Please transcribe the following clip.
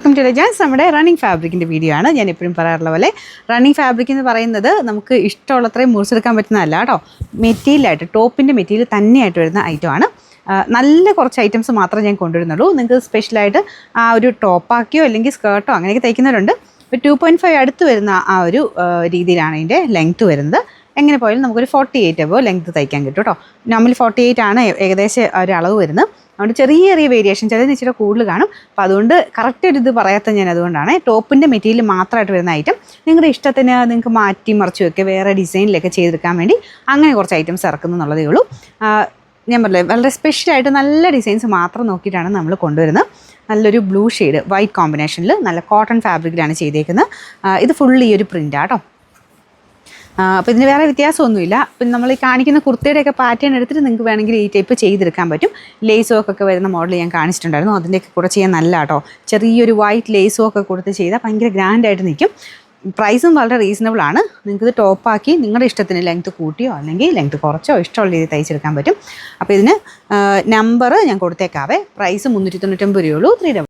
Welcome to Jans. നമ്മുടെ running ഫാബ്രിക്കിൻ്റെ video ആണ്. ഞാൻ എപ്പോഴും പറയാറുള്ള പോലെ റണ്ണിങ് ഫാബ്രിക് എന്ന് പറയുന്നത് നമുക്ക് ഇഷ്ടമുള്ളത്രയും മുറിച്ചെടുക്കാൻ പറ്റുന്നതല്ല കേട്ടോ. മെറ്റീരിയലായിട്ട് ടോപ്പിൻ്റെ മെറ്റീരിയൽ തന്നെയായിട്ട് വരുന്ന ഐറ്റമാണ്. നല്ല കുറച്ച് ഐറ്റംസ് മാത്രമേ ഞാൻ കൊണ്ടുവരുന്നുള്ളൂ. നിങ്ങൾക്ക് സ്പെഷ്യലായിട്ട് ആ ഒരു ടോപ്പാക്കിയോ അല്ലെങ്കിൽ സ്കേർട്ടോ അങ്ങനെയൊക്കെ തയ്ക്കുന്നവരുണ്ട്. ഇപ്പോൾ 2.5 അടുത്ത് വരുന്ന ആ ഒരു രീതിയിലാണ് ഇതിൻ്റെ ലെങ്ത്ത് വരുന്നത്. എങ്ങനെ പോയാലും നമുക്കൊരു 48 അബോ ലെങ്ത്ത് തയ്ക്കാൻ കിട്ടും കേട്ടോ. നമ്മൾ 48 ആണ് ഏകദേശം ഒരു അളവ് വരുന്നത്. അതുകൊണ്ട് ചെറിയ ചെറിയ വേരിയേഷൻ, ചിലതിന് ഇച്ചിരി കൂടുതൽ കാണും. അപ്പോൾ അതുകൊണ്ട് കറക്റ്റ് ഒരു ഇത് പറയാത്ത ഞാൻ അതുകൊണ്ടാണ്. ടോപ്പിൻ്റെ മെറ്റീരിയൽ മാത്രമായിട്ട് വരുന്ന ഐറ്റം നിങ്ങളുടെ ഇഷ്ടത്തിന് നിങ്ങൾക്ക് മാറ്റി മറിച്ച് വെക്കുക, വേറെ ഡിസൈനിലൊക്കെ ചെയ്തെടുക്കാൻ വേണ്ടി അങ്ങനെ കുറച്ച് ഐറ്റംസ് ഇറക്കുന്നു എന്നുള്ളതേ ഉള്ളൂ. ഞാൻ പറഞ്ഞില്ലേ, വളരെ സ്പെഷ്യലായിട്ട് നല്ല ഡിസൈൻസ് മാത്രം നോക്കിയിട്ടാണ് നമ്മൾ കൊണ്ടുവരുന്നത്. നല്ലൊരു ബ്ലൂ ഷെയ്ഡ് വൈറ്റ് കോമ്പിനേഷനിൽ നല്ല കോട്ടൺ ഫാബ്രിക്കിലാണ് ചെയ്തേക്കുന്നത്. ഇത് ഫുള്ള് ഈ ഒരു പ്രിൻ്റാണ് കേട്ടോ. അപ്പോൾ ഇതിന് വേറെ വ്യത്യാസമൊന്നുമില്ല. പിന്നെ നമ്മൾ ഈ കാണിക്കുന്ന കുർത്തയുടെയൊക്കെ പാറ്റേൺ എടുത്തിട്ട് നിങ്ങൾക്ക് വേണമെങ്കിൽ ഈ ടൈപ്പ് ചെയ്തെടുക്കാൻ പറ്റും. ലേസ് വർക്കൊക്കെ വരുന്ന മോഡൽ ഞാൻ കാണിച്ചിട്ടുണ്ടായിരുന്നു. അതിൻ്റെയൊക്കെ കൂടെ ചെയ്യാൻ നല്ല കേട്ടോ. ചെറിയൊരു വൈറ്റ് ലേസ് വർക്ക് കൊടുത്ത് ചെയ്താൽ ഭയങ്കര ഗ്രാൻഡായിട്ട് നിൽക്കും. പ്രൈസും വളരെ റീസണബിൾ ആണ്. നിങ്ങൾക്കിത് ടോപ്പാക്കി നിങ്ങളുടെ ഇഷ്ടത്തിന് ലെങ്ത്ത് കൂട്ടിയോ അല്ലെങ്കിൽ ലെങ്ത്ത് കുറച്ചോ ഇഷ്ടമുള്ള രീതിയിൽ തയ്ച്ചെടുക്കാൻ പറ്റും. അപ്പോൾ ഇതിന് നമ്പർ ഞാൻ കൊടുത്തേക്കാവേ. പ്രൈസ് 399 രൂപയുള്ളൂ. 3